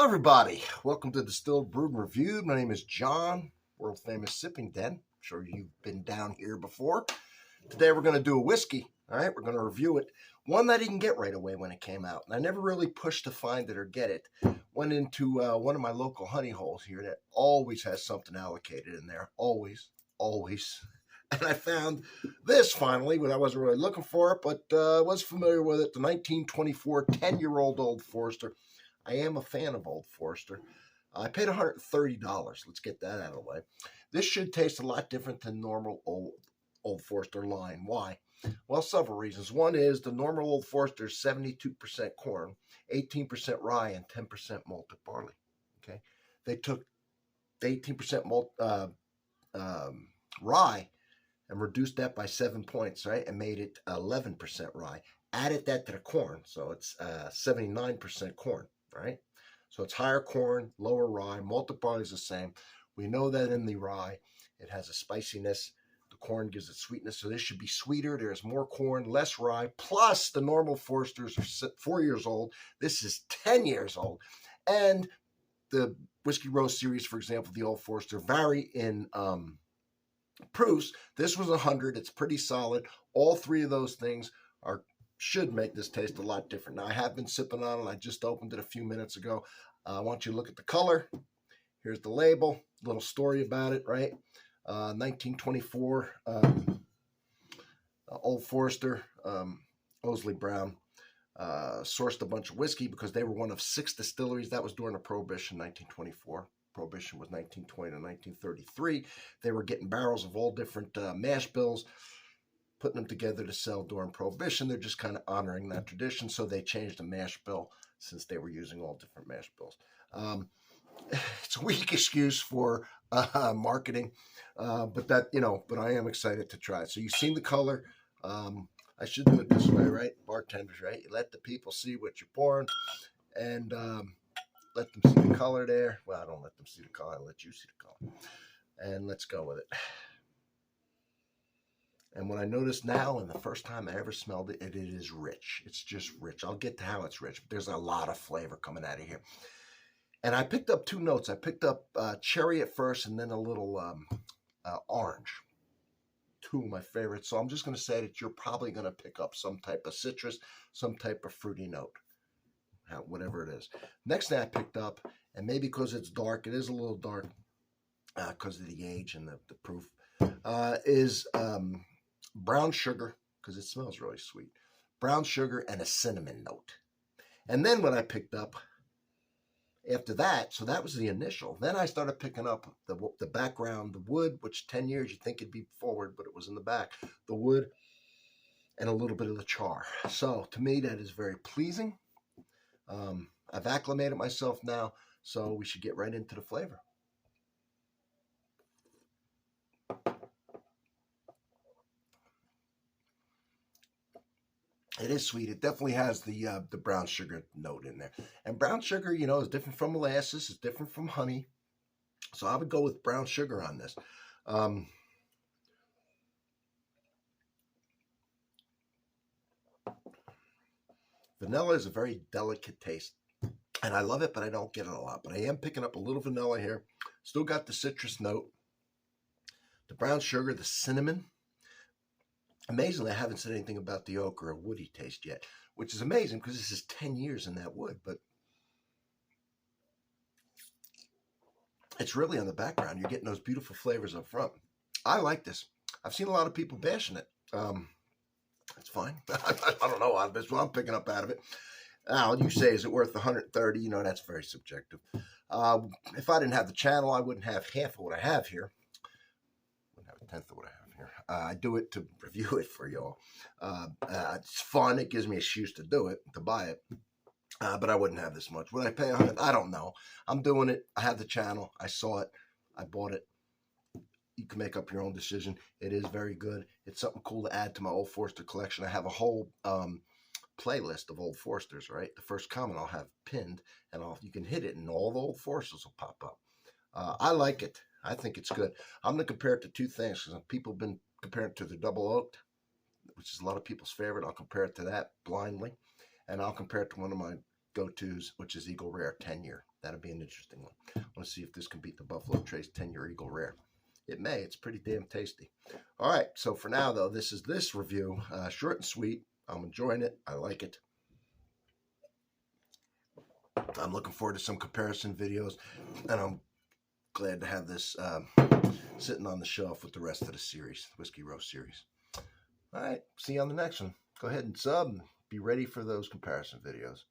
Hello, everybody. Welcome to Distilled Brewed and Reviewed. My name is John, world famous Sipping Den. I'm sure you've been down here before. Today we're going to do a whiskey. All right, we're going to review it. One that I didn't get right away when it came out, and I never really pushed to find it or get it. Went into one of my local honey holes here that always has something allocated in there. Always. And I found this finally, when I wasn't really looking for it, but was familiar with it. The 1924 10-year-old Old Forester. I am a fan of Old Forester. I paid $130. Let's get that out of the way. This should taste a lot different than normal Old Forester line. Why? Well, several reasons. One is the normal Old Forester is 72% corn, 18% rye, and 10% malted barley. Okay, they took the 18% rye and reduced that by 7 points, right, and made it 11% rye. Added that to the corn, so it's 79% corn. Right? So it's higher corn, lower rye. Malted barley is the same. We know that in the rye, it has a spiciness. The corn gives it sweetness. So this should be sweeter. There's more corn, less rye. Plus, the normal Foresters are 4 years old. This is 10 years old. And the Whiskey Row series, for example, the Old Forester, vary in proofs. This was 100. It's pretty solid. All three of those things should make this taste a lot different. Now, I have been sipping on it. I just opened it a few minutes ago. I want you to look at the color. Here's the label. A little story about it, right? 1924 Old Forester, Osley Brown, sourced a bunch of whiskey because they were one of 6 distilleries. That was during the Prohibition, 1924. Prohibition was 1920 to 1933. They were getting barrels of all different mash bills, putting them together to sell during Prohibition. They're just kind of honoring that tradition, so they changed the mash bill since they were using all different mash bills. It's a weak excuse for marketing, but I am excited to try it. So you've seen the color. I should do it this way, right? Bartenders, right? You let the people see what you're pouring, and let them see the color there. Well, I don't let them see the color. I let you see the color. And let's go with it. And what I notice now, and the first time I ever smelled it, it is rich. It's just rich. I'll get to how it's rich, but there's a lot of flavor coming out of here. And I picked up 2 notes. I picked up cherry at first and then a little orange. 2 of my favorites. So I'm just going to say that you're probably going to pick up some type of citrus, some type of fruity note, whatever it is. Next thing I picked up, and maybe because it's dark, it is a little dark because of the age and the proof, is brown sugar, because it smells really sweet. Brown sugar and a cinnamon note. And then what I picked up after that, so that was the initial. Then I started picking up the background, the wood, which 10 years you'd think it'd be forward, but it was in the back. The wood and a little bit of the char. So to me, that is very pleasing. I've acclimated myself now, so we should get right into the flavor. It is sweet. It definitely has the brown sugar note in there. And brown sugar, is different from molasses. It's different from honey. So I would go with brown sugar on this. Vanilla is a very delicate taste. And I love it, but I don't get it a lot. But I am picking up a little vanilla here. Still got the citrus note. The brown sugar, the cinnamon. Amazingly, I haven't said anything about the oak or a woody taste yet, which is amazing because this is 10 years in that wood, but it's really on the background. You're getting those beautiful flavors up front. I like this. I've seen a lot of people bashing it. That's fine. I don't know. That's what I'm picking up out of it. Now, you say, is it worth 130? That's very subjective. If I didn't have the channel, I wouldn't have half of what I have here. I wouldn't have a tenth of what I have. I do it to review it for y'all. It's fun. It gives me an excuse to do it, to buy it. But I wouldn't have this much. Would I pay $100? I don't know. I'm doing it. I have the channel. I saw it. I bought it. You can make up your own decision. It is very good. It's something cool to add to my Old Forester collection. I have a whole playlist of Old Foresters, right? The first comment I'll have pinned, and you can hit it, and all the Old Foresters will pop up. I like it. I think it's good. I'm going to compare it to 2 things because people have been comparing it to the double oaked, which is a lot of people's favorite. I'll compare it to that blindly, and I'll compare it to one of my go-tos, which is Eagle Rare 10-year. That'll be an interesting one. I want to see if this can beat the Buffalo Trace 10-year Eagle Rare. It may. It's pretty damn tasty. All right. So for now, though, this is this review. Short and sweet. I'm enjoying it. I like it. I'm looking forward to some comparison videos, and I'm glad to have this sitting on the shelf with the rest of the series, Whiskey Roast series. All right. See you on the next one. Go ahead and sub and be ready for those comparison videos.